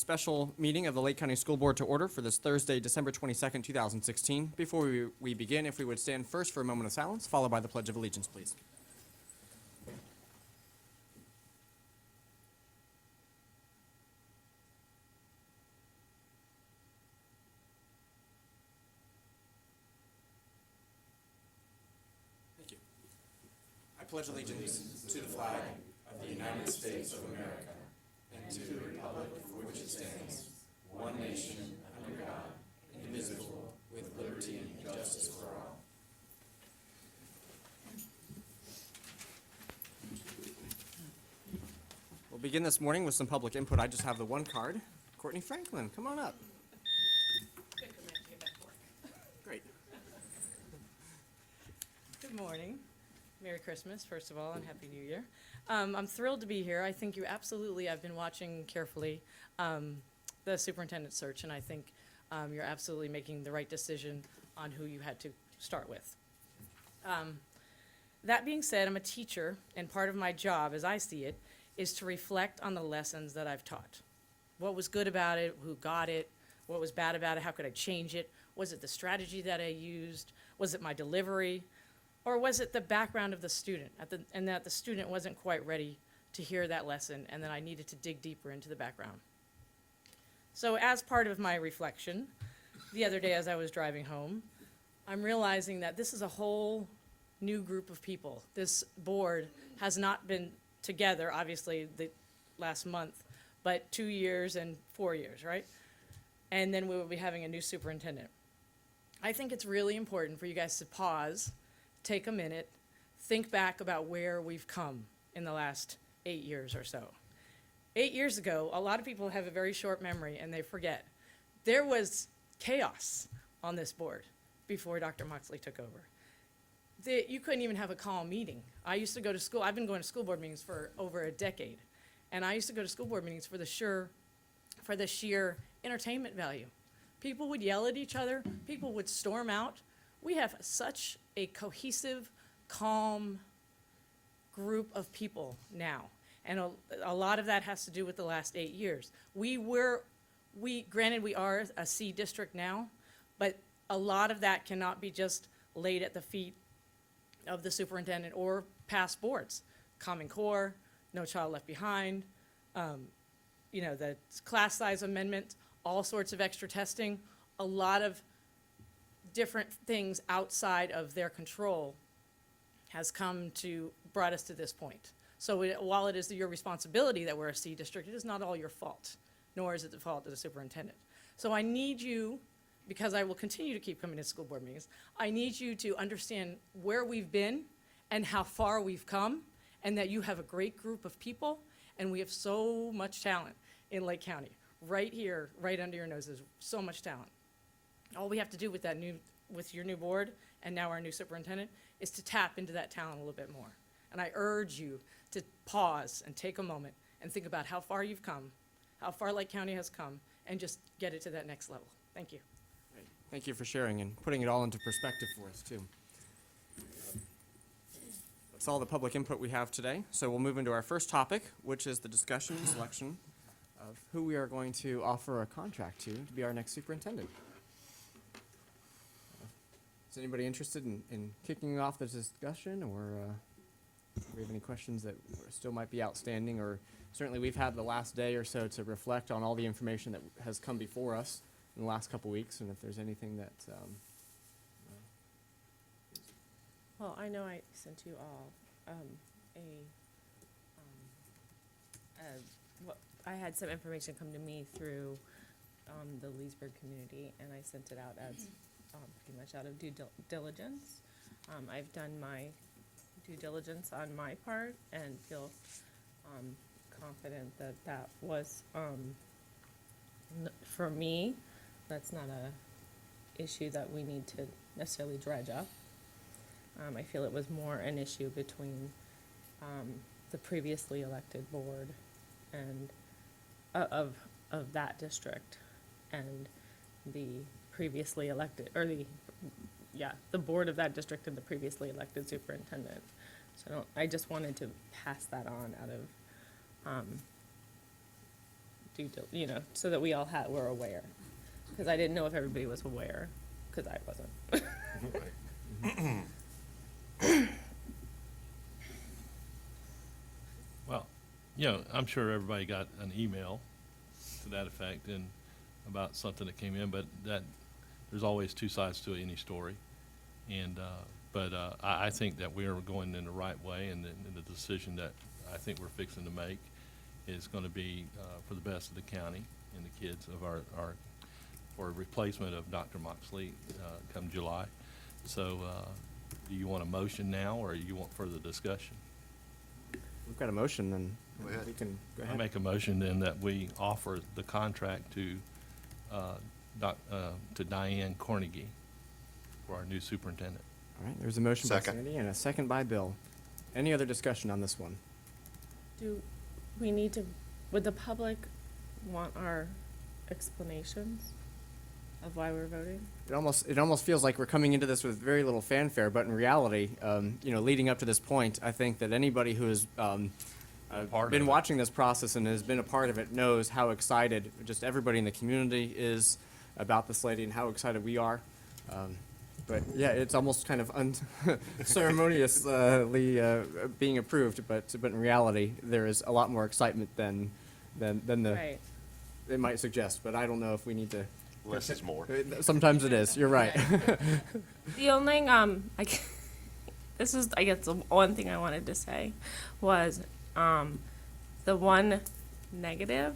special meeting of the Lake County School Board to order for this Thursday, December 22nd, 2016. Before we begin, if we would stand first for a moment of silence, followed by the Pledge of Allegiance, please. Thank you. I pledge allegiance to the flag of the United States of America and to the republic for which it stands, one nation, under God, indivisible, with liberty and justice for all. We'll begin this morning with some public input. I just have the one card. Courtney Franklin, come on up. Great. Good morning. Merry Christmas, first of all, and Happy New Year. I'm thrilled to be here. I think I've been watching carefully the superintendent search, and I think you're absolutely making the right decision on who you had to start with. That being said, I'm a teacher, and part of my job, as I see it, is to reflect on the lessons that I've taught. What was good about it, who got it, what was bad about it, how could I change it, was it the strategy that I used, was it my delivery, or was it the background of the student, and that the student wasn't quite ready to hear that lesson, and then I needed to dig deeper into the background. So as part of my reflection, the other day as I was driving home, I'm realizing that this is a whole new group of people. This board has not been together, obviously, the last month, but 2 years and 4 years, right? And then we will be having a new superintendent. I think it's really important for you guys to pause, take a minute, think back about where we've come in the last 8 years or so. 8 years ago, a lot of people have a very short memory and they forget. There was chaos on this board before Dr. Moxley took over. You couldn't even have a calm meeting. I used to go to school, I've been going to school board meetings for over a decade, and I used to go to school board meetings for the sheer entertainment value. People would yell at each other, people would storm out. We have such a cohesive, calm group of people now. And a lot of that has to do with the last 8 years. Granted, we are a C district now, but a lot of that cannot be just laid at the feet of the superintendent or past boards. Common Core, No Child Left Behind, the class size amendment, all sorts of extra testing, a lot of different things outside of their control has brought us to this point. So while it is your responsibility that we're a C district, it is not all your fault, nor is it the fault of the superintendent. So I need you, because I will continue to keep coming to school board meetings, I need you to understand where we've been and how far we've come, and that you have a great group of people, and we have so much talent in Lake County. Right here, right under your noses, so much talent. All we have to do with your new board and now our new superintendent is to tap into that talent a little bit more. And I urge you to pause and take a moment and think about how far you've come, how far Lake County has come, and just get it to that next level. Thank you. Great. Thank you for sharing and putting it all into perspective for us, too. That's all the public input we have today. So we'll move into our first topic, which is the discussion and selection of who we are going to offer a contract to be our next superintendent. Is anybody interested in kicking off the discussion, or do we have any questions that still might be outstanding? Or certainly we've had the last day or so to reflect on all the information that has come before us in the last couple weeks, and if there's anything that Well, I know I sent you all I had some information come to me through the Leesburg community, and I sent it out as pretty much out of due diligence. I've done my due diligence on my part and feel confident that that was, for me, that's not a issue that we need to necessarily dredge up. I feel it was more an issue between the previously elected board and of that district and the previously elected, or the board of that district and the previously elected superintendent. So I just wanted to pass that on out of so that we all were aware. Because I didn't know if everybody was aware, because I wasn't. Well, I'm sure everybody got an email to that effect and about something that came in, but there's always two sides to any story. And, I think that we are going in the right way, and the decision that I think we're fixing to make is gonna be, for the best of the county and the kids of our for a replacement of Dr. Moxley, come July. So, do you want a motion now, or you want further discussion? We've got a motion, then Go ahead. we can go I ahead. make a motion then that we offer the contract to Diane Kornegay for our new superintendent. All right, there's a motion by Second. Sandy and a second by Bill. Any other discussion on this one? Do we need to, would the public want our explanations of why we're voting? It almost feels like we're coming into this with very little fanfare, but in reality, leading up to this point, I think that anybody who has Part of been it. watching this process and has been a part of it knows how excited just everybody in the community is about this lady and how excited we are. But yeah, it's almost kind of unceremoniously being approved, but in reality, there is a lot more excitement than the Right. it might suggest. But I don't know if we need to. Less is more. Sometimes it is. You're right. The only this is, I guess, the one thing I wanted to say was, the one negative,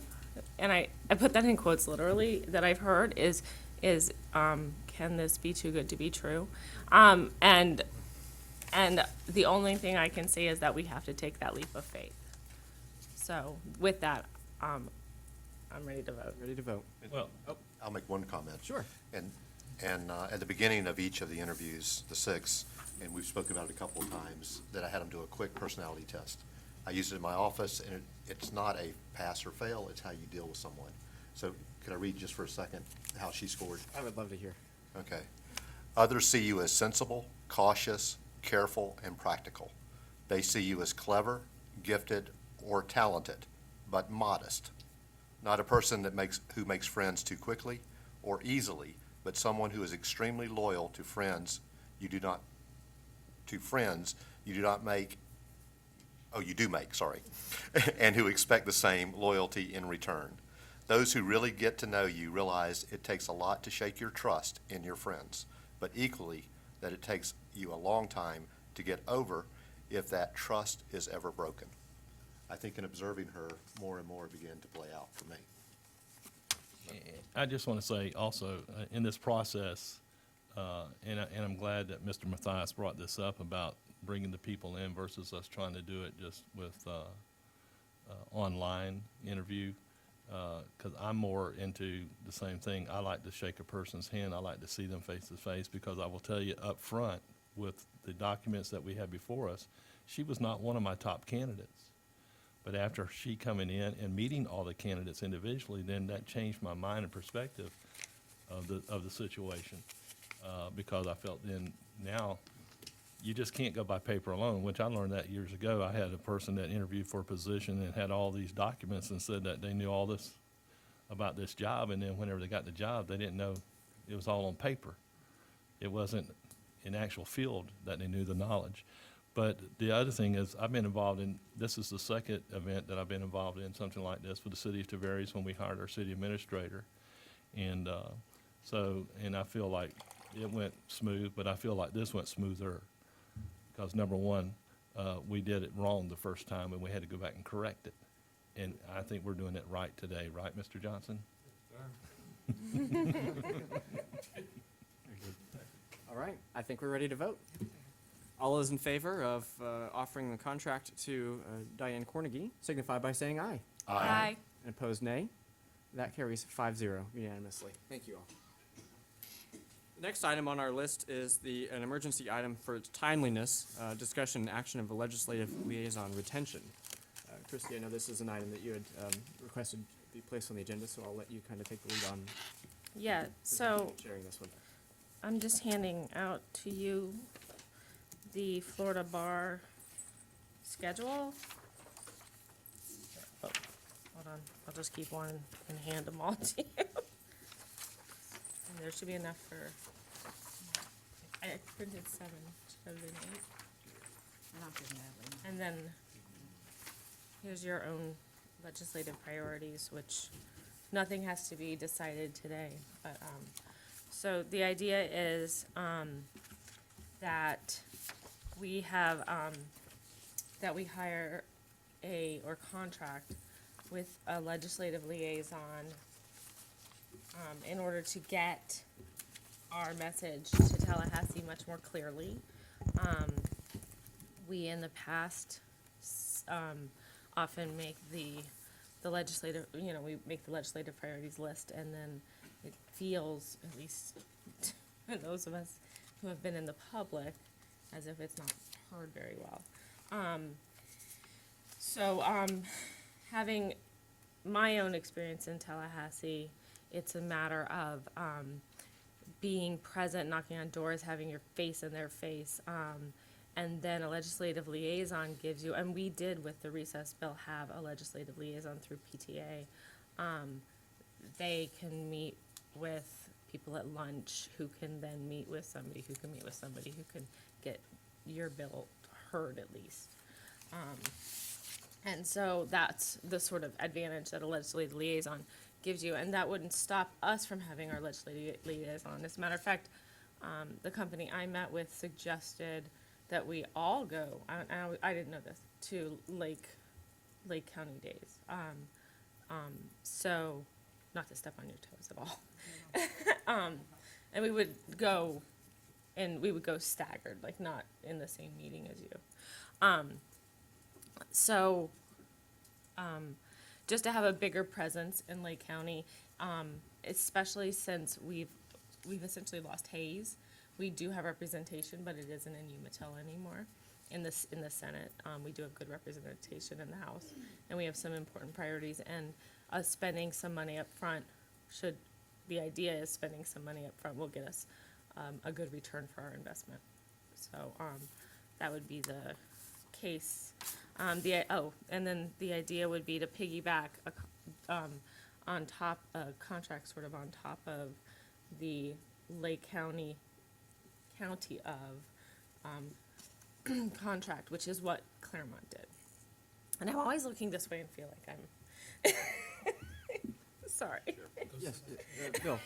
and I put that in quotes literally, that I've heard is, can this be too good to be true? And the only thing I can say is that we have to take that leap of faith. So with that, I'm ready to vote. Ready to vote. Well, I'll make one comment. Sure. And at the beginning of each of the interviews, the 6, and we've spoken about it a couple of times, that I had them do a quick personality test. I used it in my office, and it's not a pass or fail, it's how you deal with someone. So could I read just for a second how she scored? I would love to hear. Okay. Others see you as sensible, cautious, careful, and practical. They see you as clever, gifted, or talented, but modest. Not a person who makes friends too quickly or easily, but someone who is extremely loyal to friends you do not make, oh, you do make, sorry, and who expect the same loyalty in return. Those who really get to know you realize it takes a lot to shake your trust in your friends, but equally that it takes you a long time to get over if that trust is ever broken. I think in observing her, more and more began to play out for me. I just want to say also, in this process, and I'm glad that Mr. Mathias brought this up about bringing the people in versus us trying to do it just with online interview, because I'm more into the same thing. I like to shake a person's hand. I like to see them face to face, because I will tell you up front, with the documents that we had before us, she was not one of my top candidates. But after she coming in and meeting all the candidates individually, then that changed my mind and perspective of the situation, because I felt then now you just can't go by paper alone, which I learned that years ago. I had a person that interviewed for a position and had all these documents and said that they knew all this about this job, and then whenever they got the job, they didn't know it was all on paper. It wasn't in actual field that they knew the knowledge. But the other thing is, I've been involved in, this is the second event that I've been involved in, something like this, for the city of Tavares when we hired our city administrator. And and I feel like it went smooth, but I feel like this went smoother. Because number one, we did it wrong the first time, and we had to go back and correct it. And I think we're doing it right today, right, Mr. Johnson? All right, I think we're ready to vote. All those in favor of offering the contract to Diane Kornegay signify by saying aye. Aye. And opposed, nay. That carries 5-0 unanimously. Thank you all. The next item on our list is an emergency item for its timeliness, discussion and action of a legislative liaison retention. Christie, I know this is an item that you had requested be placed on the agenda, so I'll let you kind of take the lead on Yeah, so sharing this one. I'm just handing out to you the Florida Bar schedule. Oh, hold on, I'll just keep one and hand them all to you. And there should be enough for, I printed 7, should have been 8. And then, here's your own legislative priorities, which nothing has to be decided today, but, so the idea is, that we have, that we hire or contract with a legislative liaison, in order to get our message to Tallahassee much more clearly. We in the past, often make the legislative, we make the legislative priorities list, and then it feels, at least to those of us who have been in the public, as if it's not heard very well. Having my own experience in Tallahassee, it's a matter of being present, knocking on doors, having your face in their face, and then a legislative liaison gives you, and we did with the recess bill have a legislative liaison through PTA. They can meet with people at lunch who can then meet with somebody who can meet with somebody who can get your bill heard at least. And so that's the sort of advantage that a legislative liaison gives you, and that wouldn't stop us from having our legislative liaison. As a matter of fact, the company I met with suggested that we all go, I didn't know this, to Lake County Days. So, not to step on your toes at all. And we would go, and we would go staggered, like not in the same meeting as you. Just to have a bigger presence in Lake County, especially since we've essentially lost Hayes. We do have representation, but it isn't in Umatilla anymore. In the Senate, we do have good representation in the House, and we have some important priorities. And us spending some money up front the idea is spending some money up front will get us a good return for our investment. So that would be the case. And then the idea would be to piggyback on top, a contract sort of on top of the Lake County of contract, which is what Claremont did. And I'm always looking this way and feel like I'm sorry. Yes, Bill.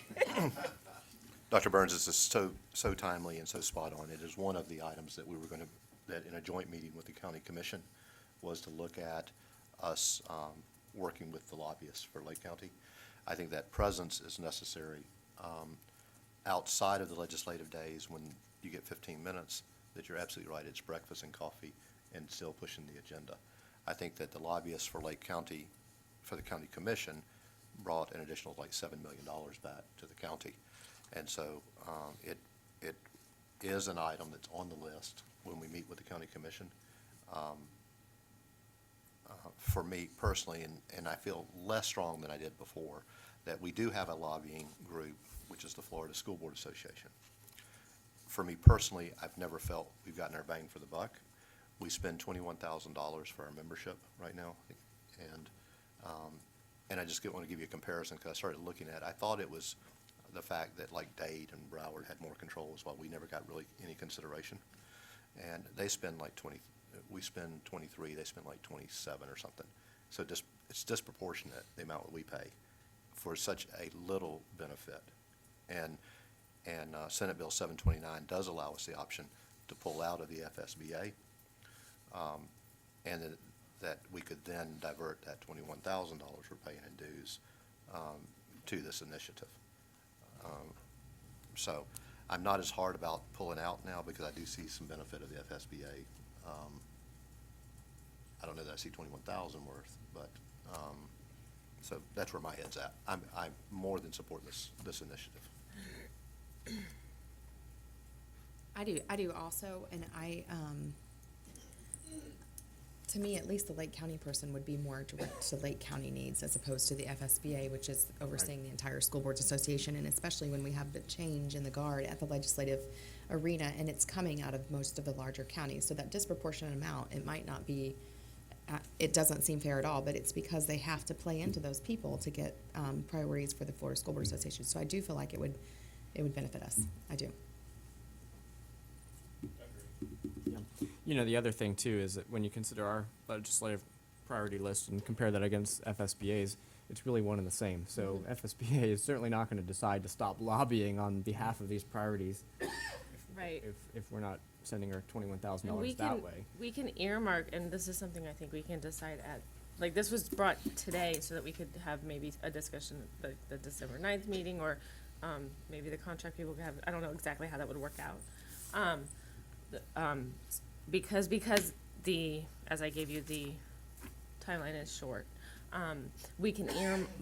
Dr. Burns, this is so timely and so spot on. It is one of the items that we were going to, that in a joint meeting with the county commission, was to look at us working with the lobbyists for Lake County. I think that presence is necessary outside of the legislative days when you get 15 minutes, that you're absolutely right, it's breakfast and coffee and still pushing the agenda. I think that the lobbyists for Lake County, for the county commission, brought an additional like $7 million back to the county. And so it is an item that's on the list when we meet with the county commission. For me personally, and I feel less strong than I did before, that we do have a lobbying group, which is the Florida School Board Association. For me personally, I've never felt we've gotten our bang for the buck. We spend $21,000 for our membership right now, and I just want to give you a comparison because I started looking at it. I thought it was the fact that like Dade and Broward had more control is why we never got really any consideration. And they spend like 20, we spend 23, they spend like 27 or something. So it's disproportionate, the amount that we pay for such a little benefit. And Senate Bill 729 does allow us the option to pull out of the FSBA, and that we could then divert that $21,000 we're paying in dues to this initiative. So I'm not as hard about pulling out now because I do see some benefit of the FSBA. I don't know that I see 21,000 worth, but so that's where my head's at. I more than support this initiative. I do also, and to me, at least the Lake County person would be more direct to Lake County needs as opposed to the FSBA, which is overseeing the entire School Boards Association, and especially when we have the change in the guard at the legislative arena, and it's coming out of most of the larger counties. So that disproportionate amount, it might not be it doesn't seem fair at all, but it's because they have to play into those people to get priorities for the Florida School Board Association. So I do feel like it would benefit us. I do. Yeah. You know, the other thing too is that when you consider our legislative priority list and compare that against FSBA's, it's really one and the same. So FSBA is certainly not going to decide to stop lobbying on behalf of these priorities Right. if we're not sending her $21,000 And we that can, way. we can earmark, and this is something I think we can decide at, like, this was brought today so that we could have maybe a discussion at the December 9th meeting, or, maybe the contract people could have, I don't know exactly how that would work out. Because as I gave you, the timeline is short, we can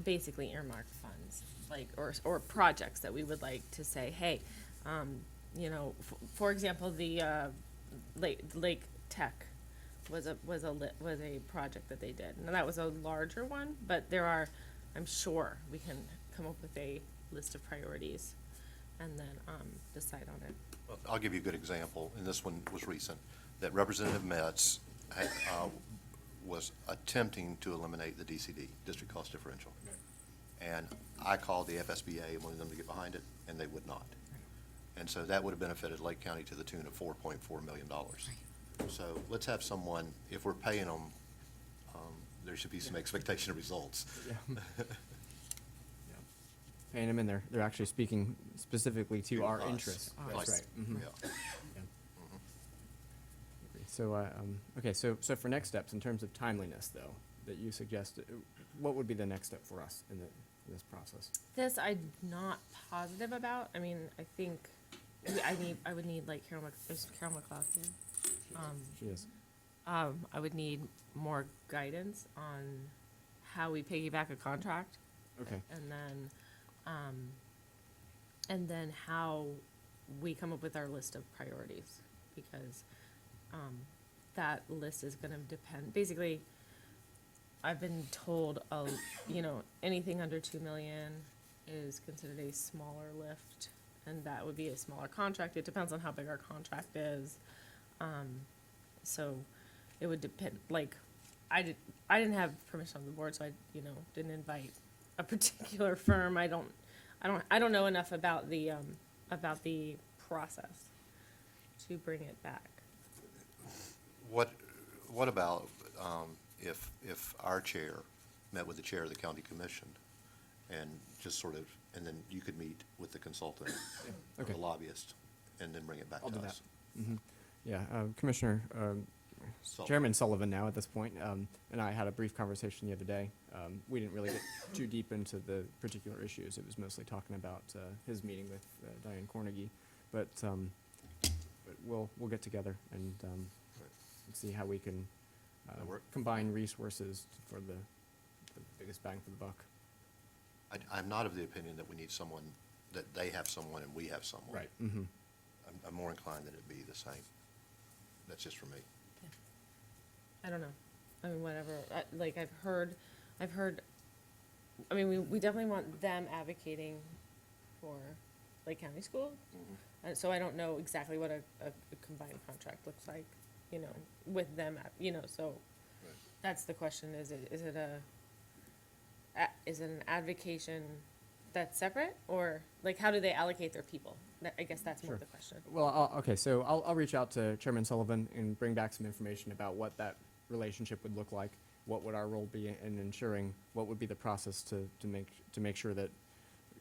basically earmark funds, like, or projects that we would like to say, hey, you know, for example, the Lake Tech was a project that they did, and that was a larger one. But I'm sure we can come up with a list of priorities, and then decide on it. Well, I'll give you a good example, and this one was recent, that Representative Metz was attempting to eliminate the DCD, district cost differential. And I called the FSBA and wanted them to get behind it, and they would not. And so that would have benefited Lake County to the tune of $4.4 million. So let's have someone, if we're paying them, there should be some expectation of results. Yeah. Paying them, and they're actually speaking specifically to our us. interests. Like- That's right. Mhm. Yeah. Yeah. So, okay, so for next steps, in terms of timeliness, though, that you suggested, what would be the next step for us in this process? This I'm not positive about. I mean, I think I would need, like, is Carol McLeod here? She is. I would need more guidance on how we piggyback a contract, Okay. and then how we come up with our list of priorities, because that list is going to depend. Basically, I've been told, you know, anything under 2 million is considered a smaller lift, and that would be a smaller contract. It depends on how big our contract is. So it would depend. Like, I didn't have permission on the board, so I, you know, didn't invite a particular firm. I don't know enough about the process to bring it back. What about if our chair met with the chair of the county commission and just sort of, and then you could meet with the consultant or Okay. the lobbyist and then bring it back I'll to do that. us? Mhm. Yeah, Commissioner, Chairman Sullivan now at this point, and I had a brief conversation the other day. We didn't really get too deep into the particular issues. It was mostly talking about his meeting with Diane Kornegay, but we'll get together and see how we can That work? combine resources for the biggest bang for the buck. I'm not of the opinion that we need someone, that they have someone and we have someone. Right. Mm-hmm. I'm more inclined that it be the same. That's just for me. I don't know. I mean, whatever. I've heard, I mean, we definitely want them advocating for Lake County School. And so I don't know exactly what a combined contract looks like, you know, with them, you know, so Right. that's the question. Is it an advocation that's separate, or, like, how do they allocate their people? I guess that's more Sure. the question. Well, okay, so I'll reach out to Chairman Sullivan and bring back some information about what that relationship would look like. What would our role be in ensuring, what would be the process to make sure that,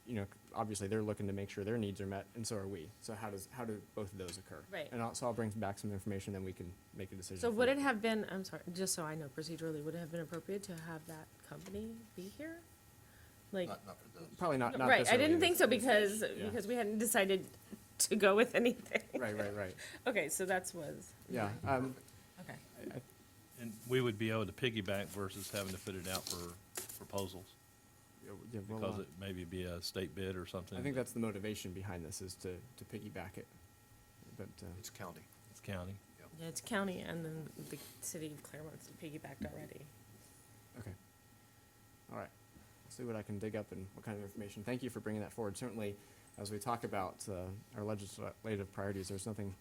you know, obviously they're looking to make sure their needs are met, and so are we. So how do both of those occur? Right. And so I'll bring back some information, then we can make a decision. So for would you. it have been, I'm sorry, just so I know procedurally, would it have been appropriate to have that company be here? Like, Not for those. Probably not right, this I early didn't in think this- so Yeah. because we hadn't decided to go with anything. Right. Okay, so that's was, Yeah, okay. And we would be able to piggyback versus having to put it out for proposals, yeah, well, because it maybe be a state bid or something. I think that's the motivation behind this, is to piggyback it. But, It's county. It's county. Yeah, it's county, and then the city of Claremont's piggybacked already. okay. All right. I'll see what I can dig up and what kind of information. Thank you for bringing that forward. Certainly, as we talk about our legislative priorities, there's nothing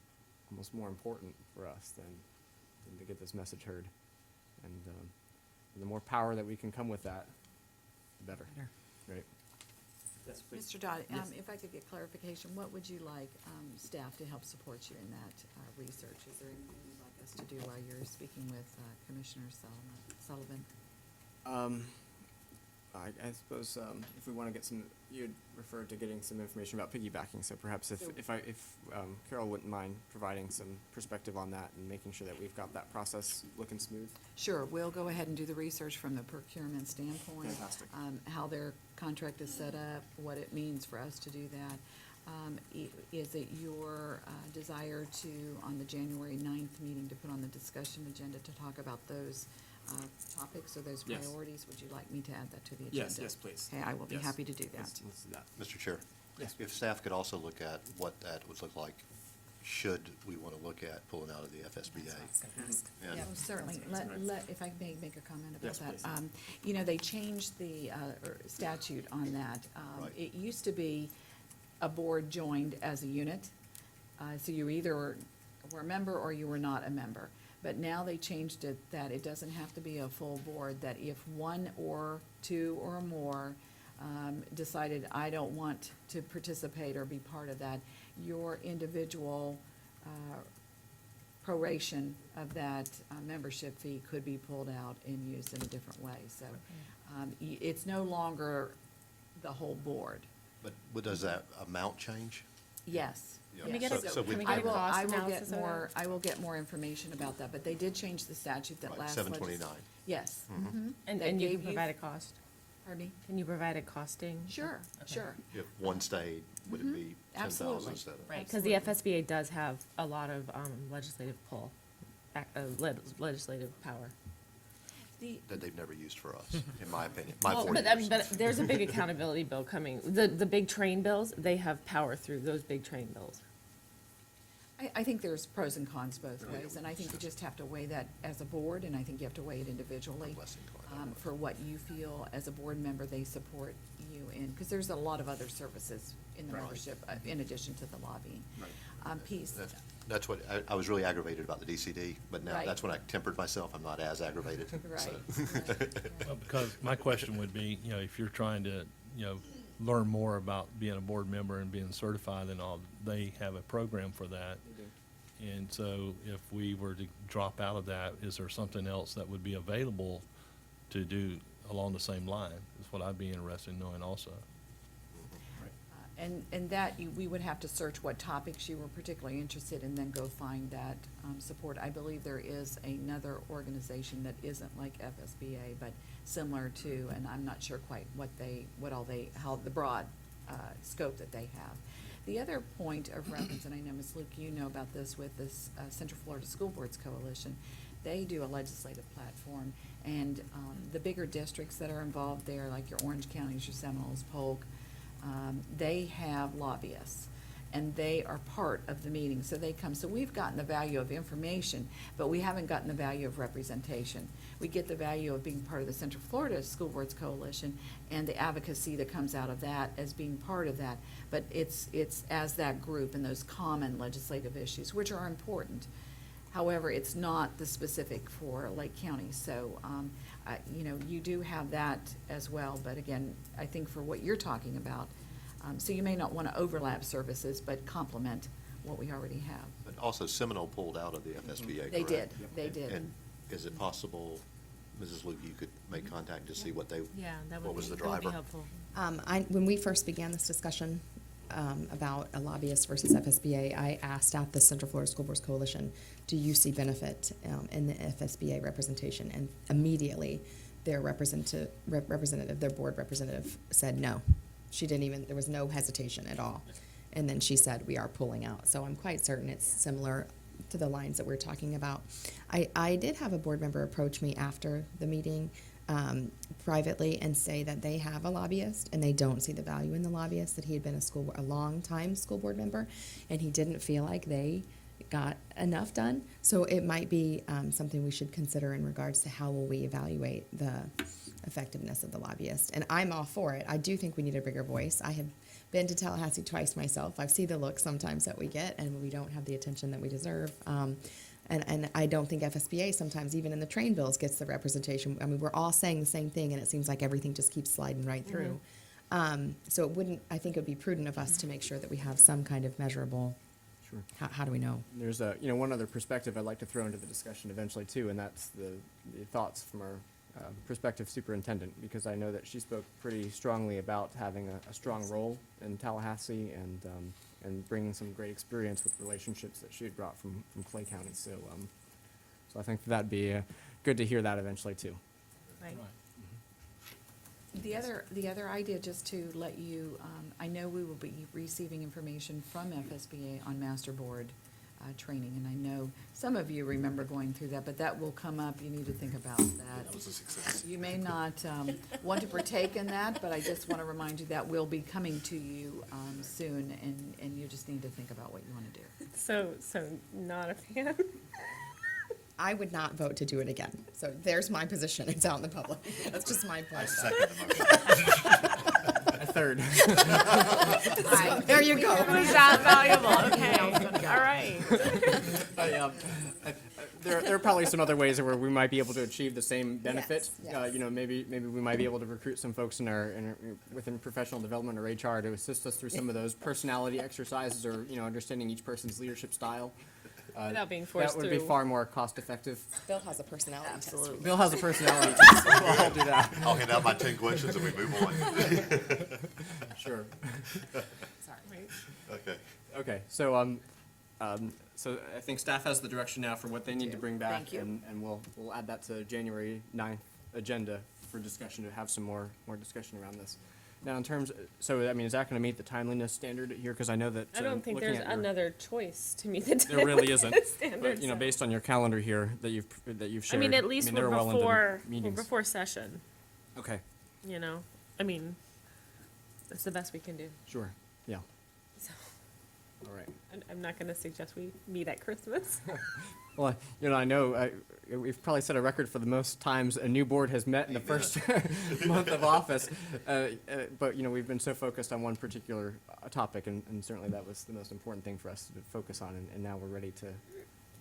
almost more important for us than to get this message heard. And the more power that we can come with that, the better. Better. Right. Yes, please. Mr. Dodd, Yes. if I could get clarification, what would you like staff to help support you in that research? Is there anything you'd like us to do while you're speaking with Commissioner Sullivan? I suppose if we want to get some, you'd referred to getting some information about piggybacking, so perhaps if Carol wouldn't mind providing some perspective on that and making sure that we've got that process looking smooth. Sure, we'll go ahead and do the research from the procurement standpoint. Fantastic. How their contract is set up, what it means for us to do that. Is it your desire to, on the January 9th meeting, to put on the discussion agenda to talk about those topics or those Yes. priorities? Would you like me to add that to the agenda? Yes, please. Okay, I will be Yes. happy to do that. Let's do that. Mr. Chair? Yes. If staff could also look at what that would look like, should we want to look at pulling out of the FSBA. That's what I was gonna ask. And- Yeah. Oh, certainly. If I may make a comment about Yes, that. please. You know, they changed the statute on that. Right. It used to be a board joined as a unit. So you either were a member or you were not a member. But now they changed it that it doesn't have to be a full board, that if one or two or more decided, I don't want to participate or be part of that, your individual proration of that membership fee could be pulled out and used in a different way. So it's no longer the whole board. But does that amount change? Yes. Yeah. Can we get Yes. a, So we- can we I get a will, cost I will analysis get of that? more, I will get more information about that, but they did change the statute that Right, last. 729. Yes. And That you gave can provide a cost? Pardon me? Can you provide a costing? Sure, Okay. sure. If one stayed, would it be 10,000 Absolutely. instead of? Right, because the FSBA does have a lot of legislative pull, legislative power. That they've never used for us, in my opinion, my Well, 40 but, years. but there's a big accountability bill coming. The big train bills, they have power through those big train bills. I think there's pros and cons both ways, and I think you just have to weigh that as a board, and I think you have to weigh it individually. Less inclined. For what you feel as a board member they support you in, because there's a lot of other services in the Right. membership, in addition to the lobbying. Piece. That's what, I was really aggravated about the DCD, but now Right. that's when I tempered myself, I'm not as aggravated. Right, so. right. Well, because my question would be, you know, if you're trying to, you know, learn more about being a board member and being certified and all, they have a program for that. And so if we were to drop out of that, is there something else that would be available to do along the same line? Is what I'd be interested in knowing also. And that, we would have to search what topics you were particularly interested in, then go find that support. I believe there is another organization that isn't like FSBA, but similar to, and I'm not sure quite how the broad scope that they have. The other point of reference, and I know, Ms. Luke, you know about this with this Central Florida School Boards Coalition, they do a legislative platform, and the bigger districts that are involved there, like your Orange Counties, your Seminoles, Polk, they have lobbyists, and they are part of the meeting, so they come. So we've gotten the value of information, but we haven't gotten the value of representation. We get the value of being part of the Central Florida School Boards Coalition and the advocacy that comes out of that as being part of that. But it's as that group and those common legislative issues, which are important. However, it's not the specific for Lake County. So, you know, you do have that as well. But again, I think for what you're talking about, so you may not want to overlap services, but complement what we already have. But also Seminole pulled out of the FSBA, They did, correct? they did. And is it possible, Mrs. Luke, you could make contact to see what they, Yeah, that would what was be, the that would be driver? helpful. When we first began this discussion about a lobbyist versus FSBA, I asked at the Central Florida School Boards Coalition, do you see benefit in the FSBA representation? And immediately, their representative, their board representative said no. She didn't even, there was no hesitation at all. And then she said, we are pulling out. So I'm quite certain it's similar to the lines that we're talking about. I did have a board member approach me after the meeting privately and say that they have a lobbyist and they don't see the value in the lobbyist, that he had been a long-time school board member, and he didn't feel like they got enough done. So it might be something we should consider in regards to how will we evaluate the effectiveness of the lobbyist. And I'm all for it. I do think we need a bigger voice. I have been to Tallahassee twice myself. I've seen the look sometimes that we get, and we don't have the attention that we deserve. And I don't think FSBA sometimes, even in the train bills, gets the representation. I mean, we're all saying the same thing, and it seems like everything just keeps sliding right through. So it wouldn't, I think it would be prudent of us to make sure that we have some kind of measurable, Sure. how do we know? There's one other perspective I'd like to throw into the discussion eventually too, and that's the thoughts from our prospective superintendent, because I know that she spoke pretty strongly about having a strong role in Tallahassee and bringing some great experience with relationships that she had brought from Clay County. So I think that'd be good to hear that eventually too. Right. The other idea, just to let you, I know we will be receiving information from FSBA on master board training, and I know some of you remember going through that, but that will come up. You need to think about that. That was a success. You may not want to partake in that, but I just want to remind you that will be coming to you soon, and you just need to think about what you want to do. So not a fan? I would not vote to do it again. So there's my position. It's out in the public. That's just my I point. second the motion. A third. There you go. Was that valuable? Okay, all right. There are probably some other ways where we might be able to achieve the same benefit. Yes. Maybe we might be able to recruit some folks within professional development or HR to assist us through some of those personality exercises, or understanding each person's leadership style. Without being forced That would be through. far more cost effective. Bill has a personality test. Absolutely. Bill has a personality test, so I'll do that. I'll hand out my 10 questions and we move on. Sure. Right. Okay. Okay, so so I think staff has the direction now for what they need to bring back. Thank you. And we'll add that to January 9th agenda for discussion, to have some more discussion around this. Now, in terms, so, I mean, is that gonna meet the timeliness standard here? Because I know that. I don't think looking there's at your- another choice to meet the There really isn't. standard. But, so. based on your calendar here that you've I shared. mean, at least they're we're well into the before meetings. before session. Okay, I mean, that's the best we can do. sure, yeah, So all right. I'm not going to suggest we meet at Christmas. Well, I know we've probably set a record for the most times a new board has met in the first month of office. But, we've been so focused on one particular topic, and certainly that was the most important thing for us to focus on. And now we're ready to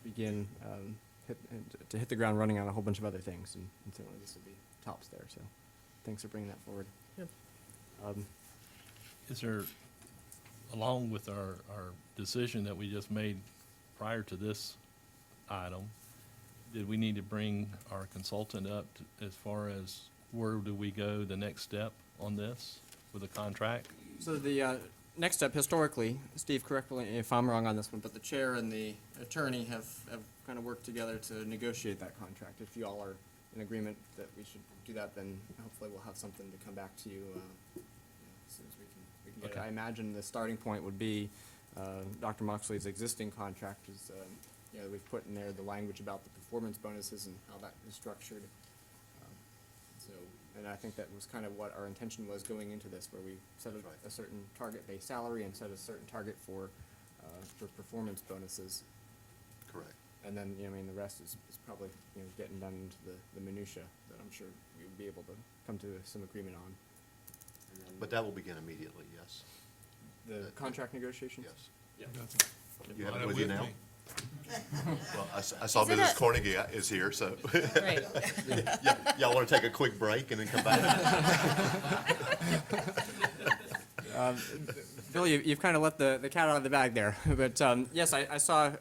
begin to hit the ground running on a whole bunch of other things. And certainly this will be tops there. So thanks for bringing that forward. Yep. Is there, along with our decision that we just made prior to this item, did we need to bring our consultant up as far as where do we go the next step on this with a contract? So the next step, historically, Steve, correct me if I'm wrong on this one, but the chair and the attorney have kind of worked together to negotiate that contract. If you all are in agreement that we should do that, then hopefully we'll have something to come back to you as soon as we can get it. Okay. I imagine the starting point would be Dr. Moxley's existing contract is, we've put in there the language about the performance bonuses and how that is structured. And I think that was kind of what our intention was going into this, where we set a certain target-based salary and set a certain target for performance bonuses. Correct. And then, the rest is probably, getting done into the minutia that I'm sure we would be able to come to some agreement on. And then But that will begin immediately, yes. the contract negotiations? Yes. Yeah. You have it with you now? Well, I saw Mrs. Kornegay is here, so. Right. Y'all want to take a quick break and then come back? Bill, you've kind of let the cat out of the bag there. But yes, I saw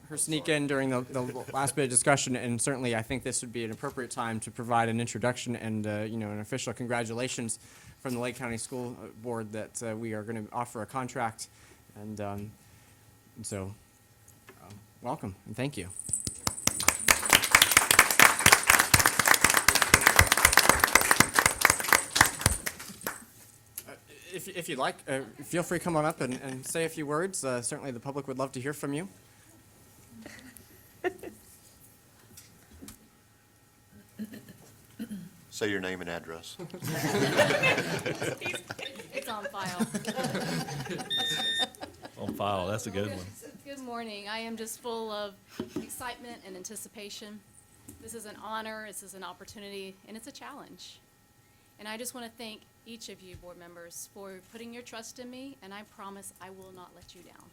her sneak in during the last bit of discussion, and certainly I think this would be an appropriate time to provide an introduction and an official congratulations from the Lake County School Board that we are going to offer a contract, and so welcome and thank you. If you'd like, feel free to come on up and say a few words. Certainly the public would love to hear from you. Say your name and address. It's on file. On file, that's a good one. Good morning. I am just full of excitement and anticipation. This is an honor, this is an opportunity, and it's a challenge. And I just want to thank each of you, board members, for putting your trust in me, and I promise I will not let you down.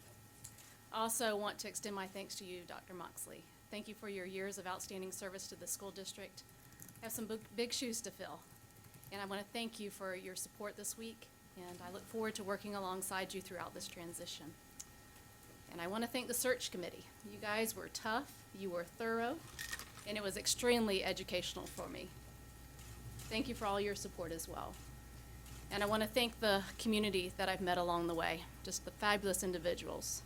I also want to extend my thanks to you, Dr. Moxley. Thank you for your years of outstanding service to the school district. I have some big shoes to fill, and I want to thank you for your support this week, and I look forward to working alongside you throughout this transition. And I want to thank the search committee. You guys were tough, you were thorough, and it was extremely educational for me. Thank you for all your support as well. And I want to thank the community that I've met along the way, just the fabulous individuals.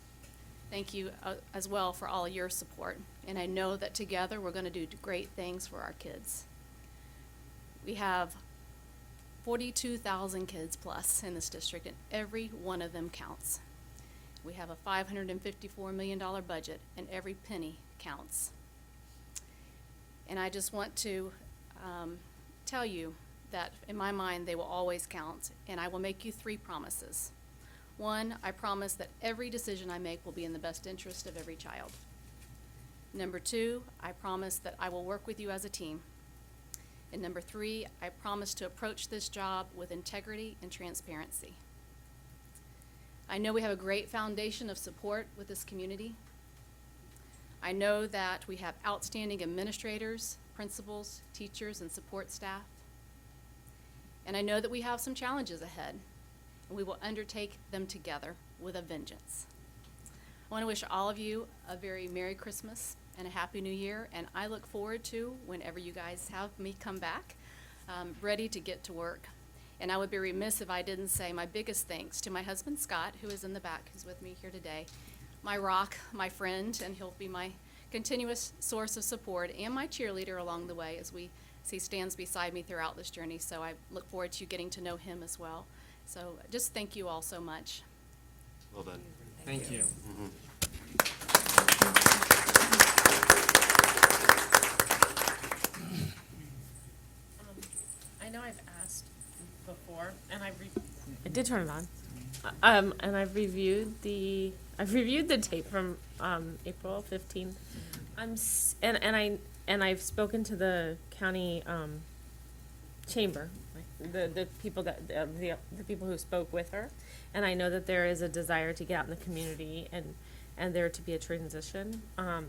Thank you as well for all your support. And I know that together we're going to do great things for our kids. We have 42,000 kids plus in this district, and every one of them counts. We have a $554 million budget, and every penny counts. And I just want to tell you that in my mind they will always count, and I will make you 3 promises. 1, I promise that every decision I make will be in the best interest of every child. Number 2, I promise that I will work with you as a team. And number 3, I promise to approach this job with integrity and transparency. I know we have a great foundation of support with this community. I know that we have outstanding administrators, principals, teachers, and support staff. And I know that we have some challenges ahead, and we will undertake them together with a vengeance. I want to wish all of you a very Merry Christmas and a Happy New Year, and I look forward to whenever you guys have me come back, ready to get to work. And I would be remiss if I didn't say my biggest thanks to my husband, Scott, who is in the back, who's with me here today, my rock, my friend, and he'll be my continuous source of support and my cheerleader along the way as he stands beside me throughout this journey. So I look forward to you getting to know him as well. So just thank you all so much. Well done. Thank you. I know I've asked before, and I did turn it on. And I've reviewed the tape from April 15th. And I've spoken to the county chamber, the people the people who spoke with her, and I know that there is a desire to get out in the community and there to be a transition. A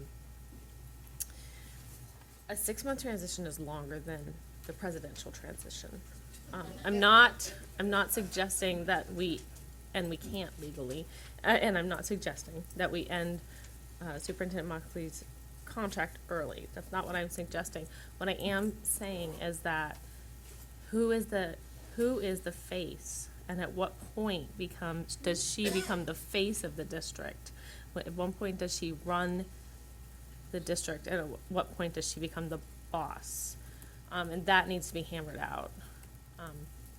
6-month transition is longer than the presidential transition. I'm not suggesting that we can't legally, and I'm not suggesting that we end Superintendent Moxley's contract early. That's not what I'm suggesting. What I am saying is that who is the face, and at what point does she become the face of the district? At one point does she run the district, and at what point does she become the boss? And that needs to be hammered out.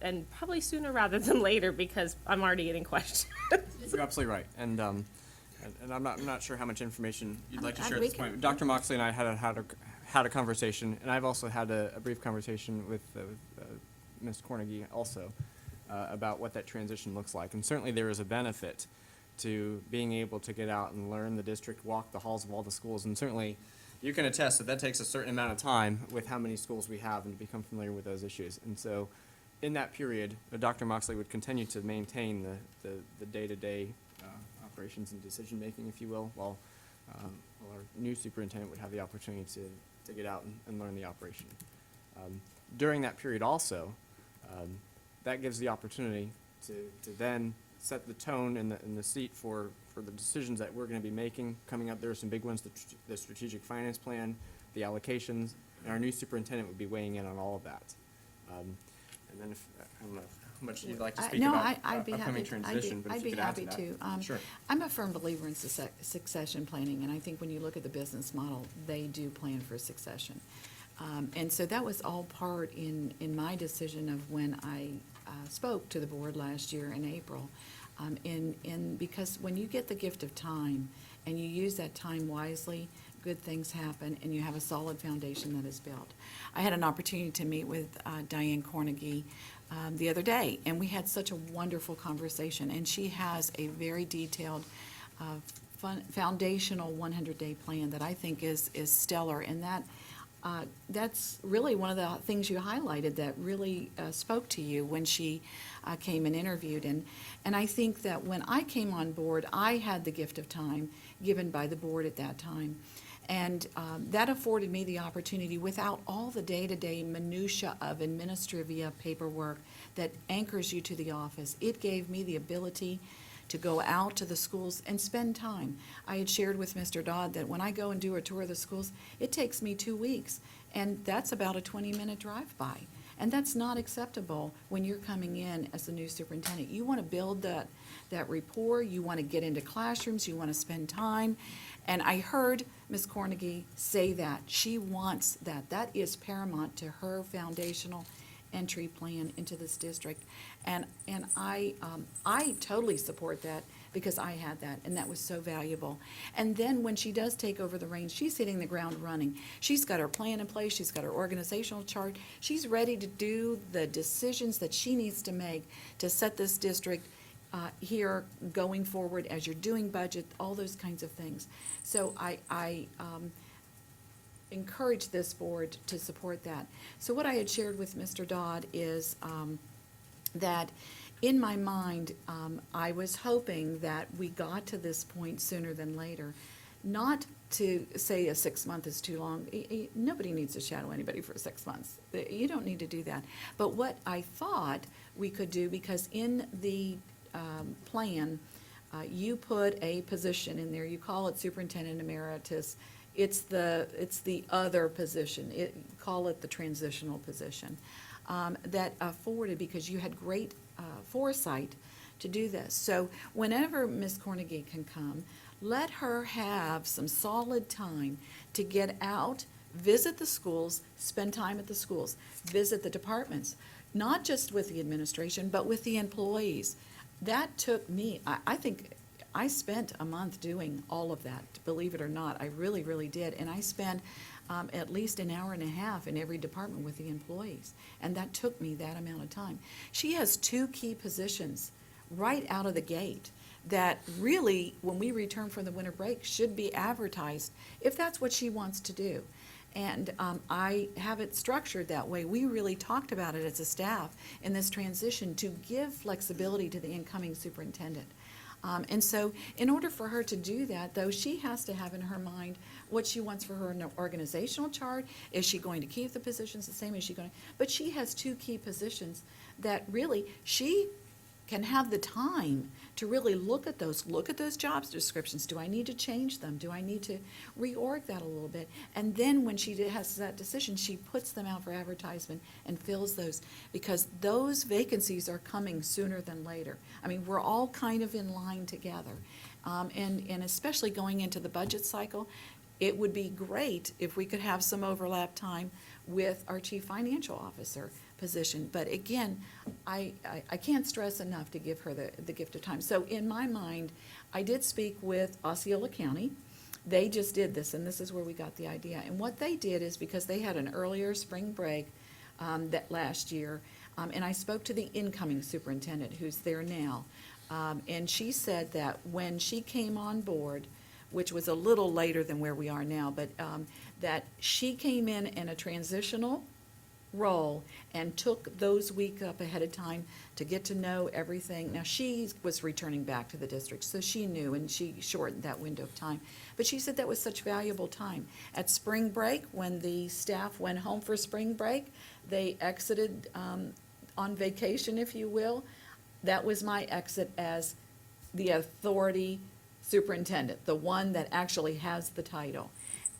And probably sooner rather than later, because I'm already getting questions. You're absolutely right, and I'm not sure how much information you'd like to share at we this can- point. Dr. Moxley and I had a conversation, and I've also had a brief conversation with Ms. Kornegay also about what that transition looks like. And certainly there is a benefit to being able to get out and learn the district, walk the halls of all the schools, and certainly you can attest that takes a certain amount of time with how many schools we have and to become familiar with those issues. And so in that period, Dr. Moxley would continue to maintain the day-to-day operations and decision-making, if you will, while our new superintendent would have the opportunity to get out and learn the operation. During that period also, that gives the opportunity to then set the tone and the seat for the decisions that we're going to be making coming up. There are some big ones, the strategic finance plan, the allocations, and our new superintendent would be weighing in on all of that. And then I don't know how much you'd like to speak about I'd be upcoming happy, transition, but I'd if you be could add to happy that. to. Sure. I'm a firm believer in succession planning, and I think when you look at the business model, they do plan for succession. And so that was all part in my decision of when I spoke to the board last year in April. Because when you get the gift of time and you use that time wisely, good things happen, and you have a solid foundation that is built. I had an opportunity to meet with Diane Kornegay the other day, and we had such a wonderful conversation, and she has a very detailed foundational 100-day plan that I think is stellar, and that's really one of the things you highlighted that really spoke to you when she came and interviewed. And I think that when I came on board, I had the gift of time given by the board at that time. And that afforded me the opportunity, without all the day-to-day minutia of administrivia paperwork that anchors you to the office, it gave me the ability to go out to the schools and spend time. I had shared with Mr. Dodd that when I go and do a tour of the schools, it takes me 2 weeks, and that's about a 20-minute drive-by. And that's not acceptable when you're coming in as the new superintendent. You want to build that rapport, you want to get into classrooms, you want to spend time. And I heard Ms. Kornegay say that. She wants that. That is paramount to her foundational entry plan into this district. And I totally support that, because I had that, and that was so valuable. And then when she does take over the reins, she's hitting the ground running. She's got her plan in place, she's got her organizational chart, she's ready to do the decisions that she needs to make to set this district here going forward as you're doing budget, all those kinds of things. So I encourage this board to support that. So what I had shared with Mr. Dodd is that in my mind, I was hoping that we got to this point sooner than later. Not to say a 6 month is too long. Nobody needs to shadow anybody for 6 months. You don't need to do that. But what I thought we could do, because in the plan, you put a position in there, you call it Superintendent Emeritus. It's the other position. Call it the transitional position. That afforded, because you had great foresight to do this. So whenever Ms. Kornegay can come, let her have some solid time to get out, visit the schools, spend time at the schools, visit the departments, not just with the administration, but with the employees. That took me, I think I spent a month doing all of that, believe it or not. I really, really did. And I spent at least an hour and a half in every department with the employees. And that took me that amount of time. She has 2 key positions right out of the gate that really, when we return from the winter break, should be advertised if that's what she wants to do. And I have it structured that way. We really talked about it as a staff in this transition to give flexibility to the incoming superintendent. And so in order for her to do that, though, she has to have in her mind what she wants for her organizational chart. Is she going to keep the positions the same? Is she going to? But she has 2 key positions that really she can have the time to really look at those job descriptions. Do I need to change them? Do I need to reorg that a little bit? And then when she has that decision, she puts them out for advertisement and fills those, because those vacancies are coming sooner than later. I mean, we're all kind of in line together. And especially going into the budget cycle, it would be great if we could have some overlap time with our chief financial officer position. But again, I can't stress enough to give her the gift of time. So in my mind, I did speak with Osceola County. They just did this, and this is where we got the idea. And what they did is, because they had an earlier spring break that last year, and I spoke to the incoming superintendent who's there now, and she said that when she came on board, which was a little later than where we are now, but that she came in a transitional role and took those weeks up ahead of time to get to know everything. Now, she was returning back to the district, so she knew, and she shortened that window of time. But she said that was such valuable time. At spring break, when the staff went home for spring break, they exited on vacation, if you will. That was my exit as the authority superintendent, the one that actually has the title.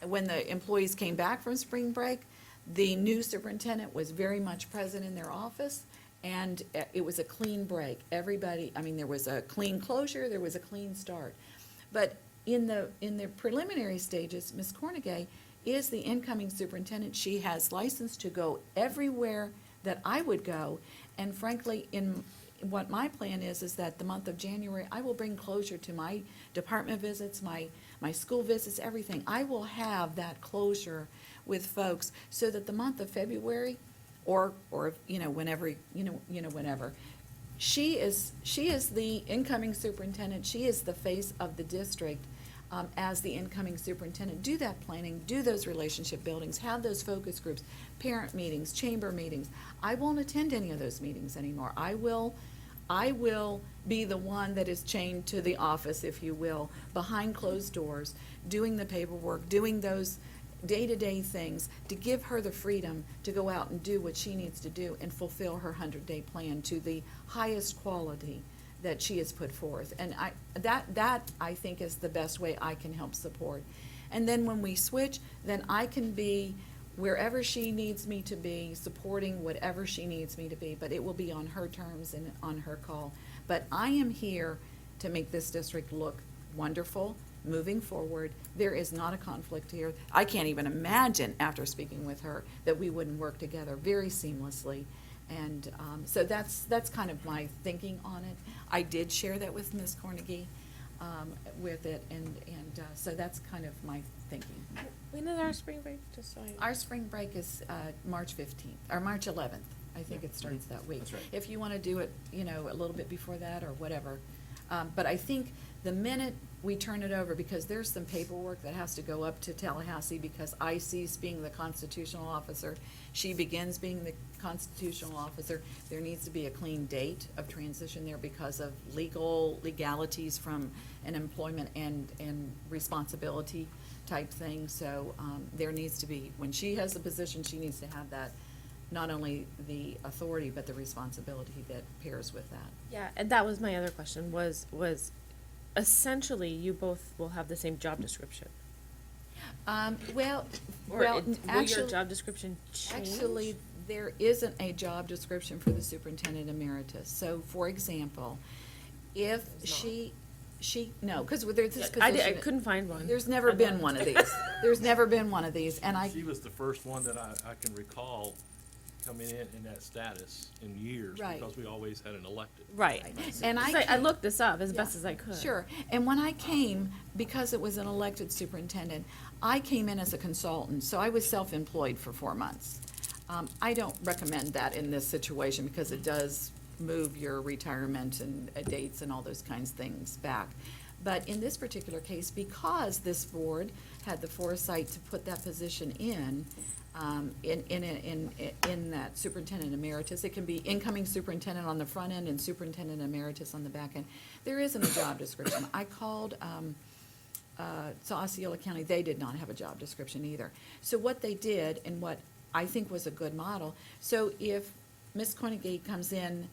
When the employees came back from spring break, the new superintendent was very much present in their office, and it was a clean break. Everybody, I mean, there was a clean closure, there was a clean start. But in the preliminary stages, Ms. Kornegay is the incoming superintendent. She has license to go everywhere that I would go, and frankly, in what my plan is that the month of January, I will bring closure to my department visits, my school visits, everything. I will have that closure with folks, so that the month of February, or whenever, whenever, she is the incoming superintendent. She is the face of the district as the incoming superintendent. Do that planning, do those relationship buildings, have those focus groups, parent meetings, chamber meetings. I won't attend any of those meetings anymore. I will I will be the one that is chained to the office, if you will, behind closed doors, doing the paperwork, doing those day-to-day things, to give her the freedom to go out and do what she needs to do and fulfill her 100-day plan to the highest quality that she has put forth. And that I think is the best way I can help support. And then when we switch, then I can be wherever she needs me to be, supporting whatever she needs me to be, but it will be on her terms and on her call. But I am here to make this district look wonderful, moving forward. There is not a conflict here. I can't even imagine, after speaking with her, that we wouldn't work together very seamlessly. And so that's kind of my thinking on it. I did share that with Ms. Kornegay with it, and so that's kind of my thinking. When is our spring break, just so I? Our spring break is March 15th, or March 11th. I think it starts that week. That's right. If you want to do it, a little bit before that or whatever. But I think the minute we turn it over, because there's some paperwork that has to go up to Tallahassee, because I cease being the constitutional officer, she begins being the constitutional officer, there needs to be a clean date of transition there because of legalities from an employment and responsibility type thing. So there needs to be, when she has the position, she needs to have that, not only the authority, but the responsibility that pairs with that. Yeah, and that was my other question, was essentially you both will have the same job description. Well, Or well, will your actually, job description change? actually, there isn't a job description for the superintendent emeritus. So, for example, if no, because there's this I position. couldn't find one. There's never I been looked. one of these. There's never been one of these, and She was the first one that I can recall coming in that status in years. Right. Because we always had an elected. Right. and I So I can- looked this up as Yeah, best as I could. Sure, and when I came, because it was an elected superintendent, I came in as a consultant, so I was self-employed for 4 months. I don't recommend that in this situation because it does move your retirement and dates and all those kinds of things back. But in this particular case, because this board had the foresight to put that position in that superintendent emeritus, it can be incoming superintendent on the front end and superintendent emeritus on the back end. There isn't a job description. I called to Osceola County, they did not have a job description either. So what they did, and what I think was a good model, so if Ms. Kornegay comes in,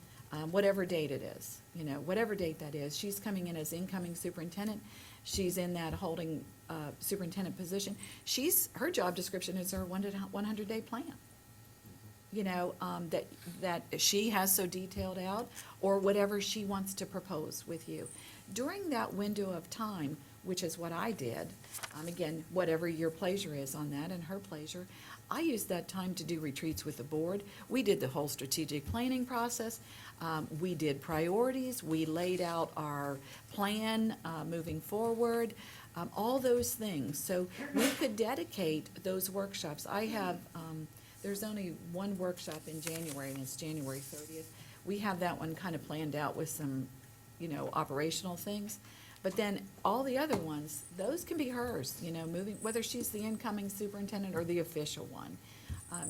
whatever date it is, whatever date that is, she's coming in as incoming superintendent, she's in that holding superintendent position, her job description is her 100-day plan. That she has so detailed out, or whatever she wants to propose with you. During that window of time, which is what I did, again, whatever your pleasure is on that and her pleasure, I used that time to do retreats with the board. We did the whole strategic planning process. We did priorities. We laid out our plan moving forward, all those things. So we could dedicate those workshops. I have, there's only one workshop in January, and it's January 30th. We have that one kind of planned out with some, operational things. But then all the other ones, those can be hers, moving, whether she's the incoming superintendent or the official one.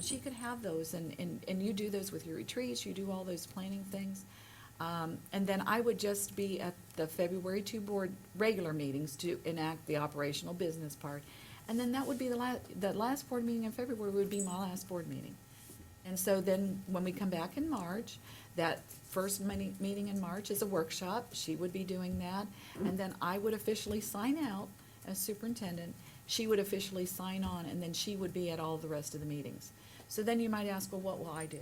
She could have those, and you do those with your retreats, you do all those planning things. And then I would just be at the February 2 board regular meetings to enact the operational business part. And then that would be the last board meeting in February would be my last board meeting. And so then when we come back in March, that first meeting in March is a workshop. She would be doing that. And then I would officially sign out as superintendent. She would officially sign on, and then she would be at all the rest of the meetings. So then you might ask, well, what will I do?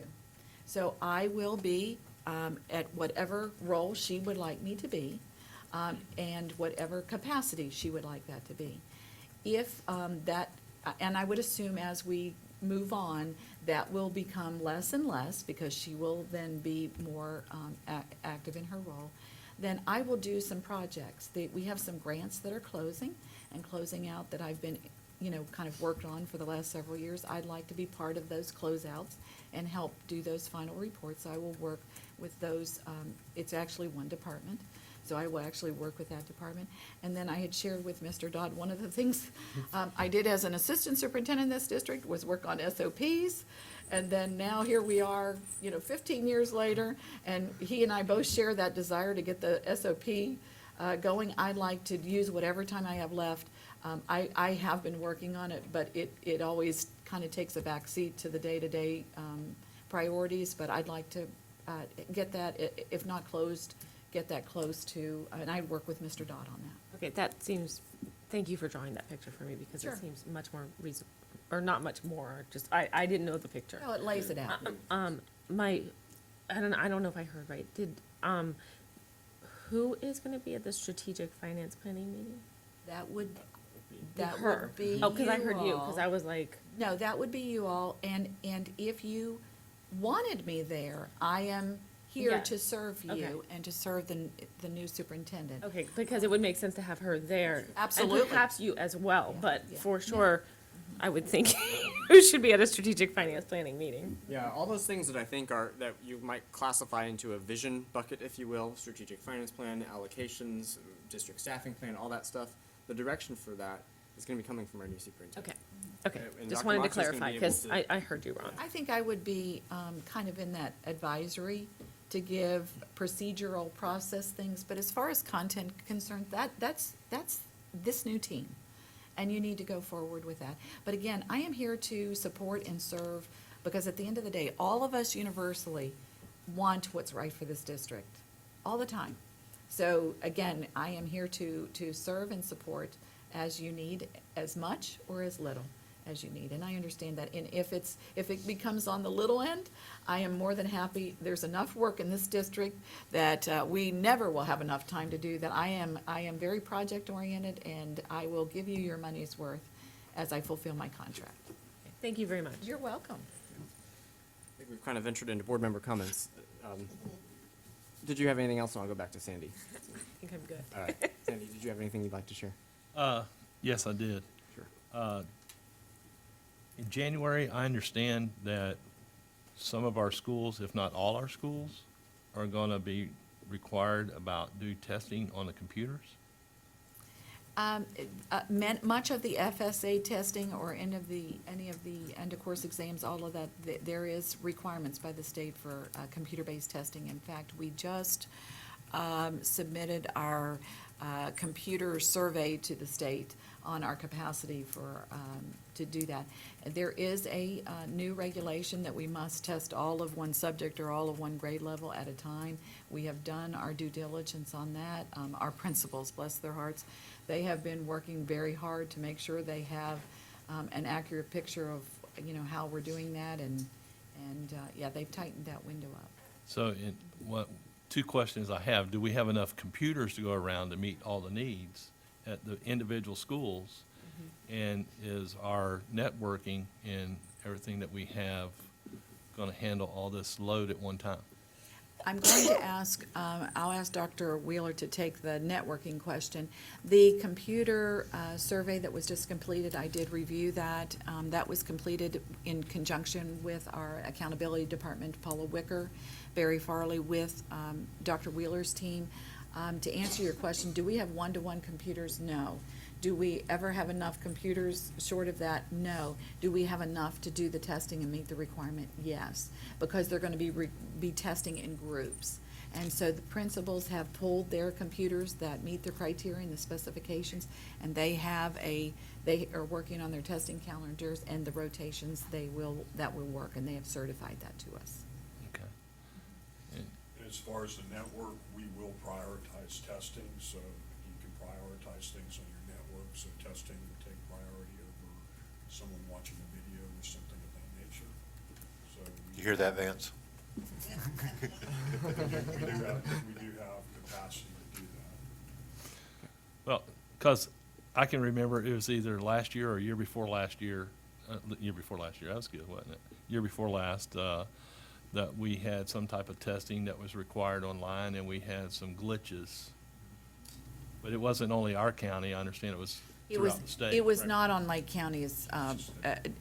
So I will be at whatever role she would like me to be, and whatever capacity she would like that to be. If and I would assume as we move on, that will become less and less because she will then be more active in her role. Then I will do some projects. We have some grants that are closing out that I've been, kind of worked on for the last several years. I'd like to be part of those closeouts and help do those final reports. I will work with those. It's actually one department. So I will actually work with that department. And then I had shared with Mr. Dodd, one of the things I did as an assistant superintendent in this district was work on SOPs. And then now here we are, 15 years later, and he and I both share that desire to get the SOP going. I'd like to use whatever time I have left. I have been working on it, but it always kind of takes a back seat to the day-to-day priorities. But I'd like to get that, if not closed, get that close to, and I'd work with Mr. Dodd on that. Okay, that seems, thank you for drawing that picture for me, because Sure. it seems much more reasonable, or not much more, just, I didn't know the picture. No, it lays it out. I don't know if I heard right, who is gonna be at the strategic finance planning meeting? That would Her. be Oh, cause I heard you, all. cause I was like, No, that would be you all, and if you wanted me there, I am here Yeah. to serve Okay. you and to serve the new superintendent. okay, because it would make sense to have her there. Absolutely. And perhaps you as well, but Yeah. for sure, I would think who should be at a strategic finance planning meeting. Yeah, all those things that I think are, that you might classify into a vision bucket, if you will, strategic finance plan, allocations, district staffing plan, all that stuff. The direction for that is gonna be coming from our new superintendent. Okay, And just Dr. wanted to Moxley's gonna clarify, be able because to- I heard you wrong. I think I would be kind of in that advisory to give procedural process things, but as far as content concerned, that's this new team. And you need to go forward with that. But again, I am here to support and serve, because at the end of the day, all of us universally want what's right for this district, all the time. So again, I am here to serve and support as you need, as much or as little as you need. And I understand that. And if it becomes on the little end, I am more than happy. There's enough work in this district that we never will have enough time to do that. I am very project-oriented, and I will give you your money's worth as I fulfill my contract. Thank you very much. You're welcome. I think we've kind of ventured into board member comments. Did you have anything else? And I'll go back to Sandy. I think I'm good. All right. Sandy, did you have anything you'd like to share? Yes, I did. Sure. In January, I understand that some of our schools, if not all our schools, are gonna be required about do testing on the computers. Much of the FSA testing or any of the end-of-course exams, all of that, there is requirements by the state for computer-based testing. In fact, we just submitted our computer survey to the state on our capacity to do that. There is a new regulation that we must test all of one subject or all of one grade level at a time. We have done our due diligence on that. Our principals, bless their hearts, they have been working very hard to make sure they have an accurate picture of, how we're doing that, and yeah, they've tightened that window up. So two questions I have. Do we have enough computers to go around to meet all the needs at the individual schools? And is our networking and everything that we have gonna handle all this load at one time? I'm going to ask, I'll ask Dr. Wheeler to take the networking question. The computer survey that was just completed, I did review that. That was completed in conjunction with our accountability department, Paula Wicker, Barry Farley, with Dr. Wheeler's team. To answer your question, do we have one-to-one computers? No. Do we ever have enough computers short of that? No. Do we have enough to do the testing and meet the requirement? Yes, because they're going to be testing in groups. And so the principals have pulled their computers that meet the criteria and the specifications, and they are working on their testing calendars and the rotations that will work, and they have certified that to us. Okay. And As far as the network, we will prioritize testing, so you can prioritize things on your network, so testing will take priority over someone watching a video or something of that nature. So You hear that, Vance? we do have capacity to do that. Well, because I can remember it was either last year or year before last year, that was good, wasn't it? Year before last, that we had some type of testing that was required online, and we had some glitches. But it wasn't only our county, I understand it was throughout the state. It was not on Lake County's,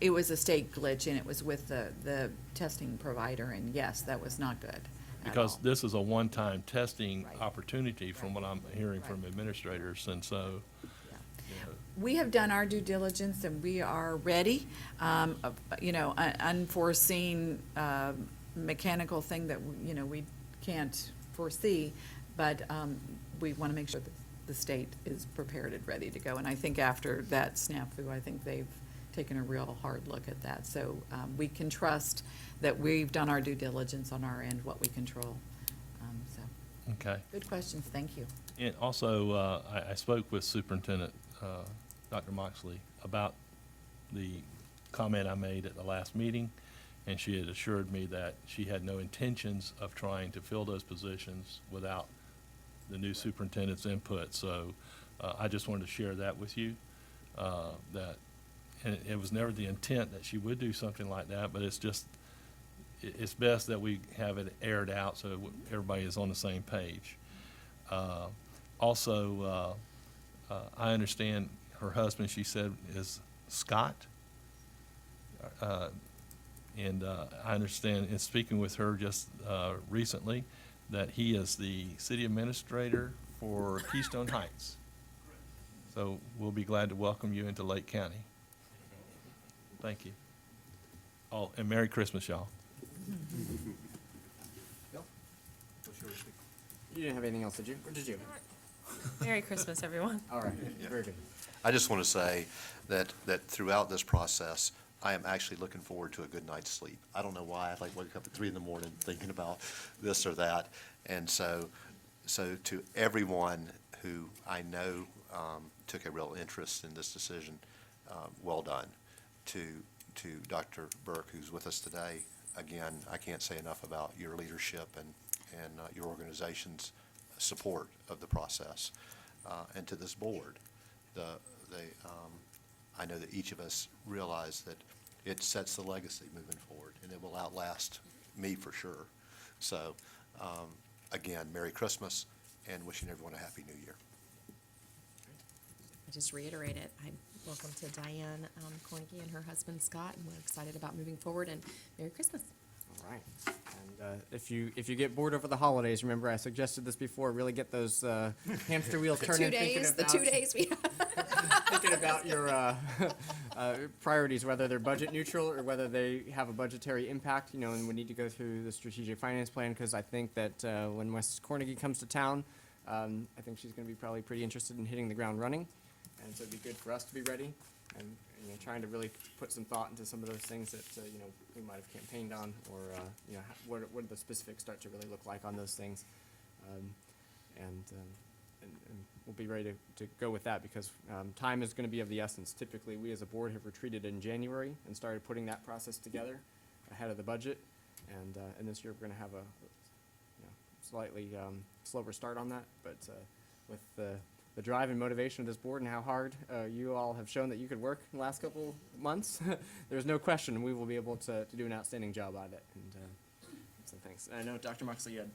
it was a state glitch, and it was with the testing provider, and yes, that was not good at Because all. this is a one-time testing Right. opportunity from what I'm hearing from Right. administrators, and so, Yeah. We have done our due diligence and we are ready. Unforeseen mechanical thing that, we can't foresee, but we want to make sure that the state is prepared and ready to go. And I think after that snafu, I think they've taken a real hard look at that. So we can trust that we've done our due diligence on our end, what we control. Okay. Good questions, thank you. And also, I spoke with Superintendent Dr. Moxley about the comment I made at the last meeting, and she had assured me that she had no intentions of trying to fill those positions without the new superintendent's input. So I just wanted to share that with you, that and it was never the intent that she would do something like that, but it's just, it's best that we have it aired out so everybody is on the same page. Also, I understand her husband, she said, is Scott. And I understand, in speaking with her just recently, that he is the city administrator for Keystone Heights. So we'll be glad to welcome you into Lake County. Thank you. Oh, and Merry Christmas, y'all. Bill? You didn't have anything else, did you? Or did you? Merry Christmas, everyone. All right, very good. I just want to say that throughout this process, I am actually looking forward to a good night's sleep. I don't know why. I wake up at 3 a.m. thinking about this or that. And so to everyone who I know took a real interest in this decision, well done. To Dr. Burke, who's with us today, again, I can't say enough about your leadership and your organization's support of the process. And to this board, I know that each of us realize that it sets the legacy moving forward, and it will outlast me for sure. So, again, Merry Christmas, and wishing everyone a Happy New Year. I just reiterate it. I welcome to Diane Kornegay and her husband Scott, and we're excited about moving forward, and Merry Christmas. All right. And if you get bored over the holidays, remember I suggested this before, really get those hamster wheels turning. The 2 days we have. Thinking about your priorities, whether they're budget neutral or whether they have a budgetary impact, and we need to go through the strategic finance plan, because I think that when Mrs. Kornegay comes to town, I think she's going to be probably pretty interested in hitting the ground running. And so it'd be good for us to be ready and trying to really put some thought into some of those things that we might have campaigned on, or what do the specifics start to really look like on those things, and we'll be ready to go with that, because time is going to be of the essence. Typically, we as a board have retreated in January and started putting that process together ahead of the budget, and this year we're going to have a slightly slower start on that, but with the drive and motivation of this board and how hard you all have shown that you could work in the last couple months, there's no question we will be able to do an outstanding job at it. And so thanks. I know, Dr. Moxley, you had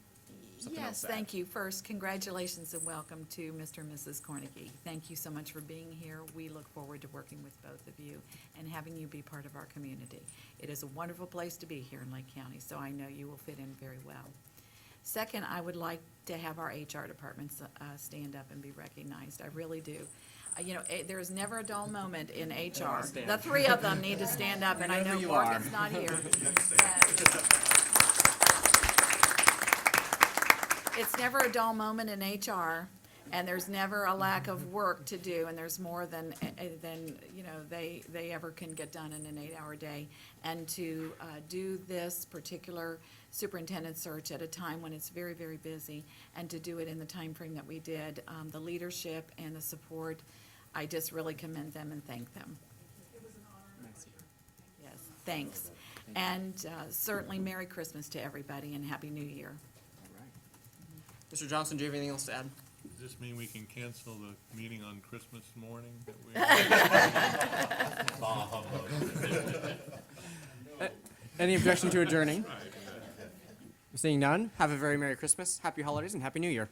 something else Yes, to thank you. First, congratulations and welcome to Mr. and Mrs. Kornegay. Thank you so much for being here. We look forward to working with both of you and having you be part of our community. It is a wonderful place to be here in Lake County, so I know you will fit in very well. Second, I would like to have our HR departments stand up and be recognized. I really do. There is never a dull moment in HR. The three of them need to stand up, and I know Morgan's not here. It's never a dull moment in HR, and there's never a lack of work to do, and there's more than they ever can get done in an 8-hour day. And to do this particular superintendent search at a time when it's very, very busy, and to do it in the time frame that we did, the leadership and the support, I just really commend them and thank them. It was an honor. Yes, thanks. And certainly Merry Christmas to everybody and Happy New Year. All right. Mr. Johnson, do you have anything else to add? Does this mean we can cancel the meeting on Christmas morning that we? Any objection to adjourning? Seeing none, have a very Merry Christmas, Happy Holidays, and Happy New Year.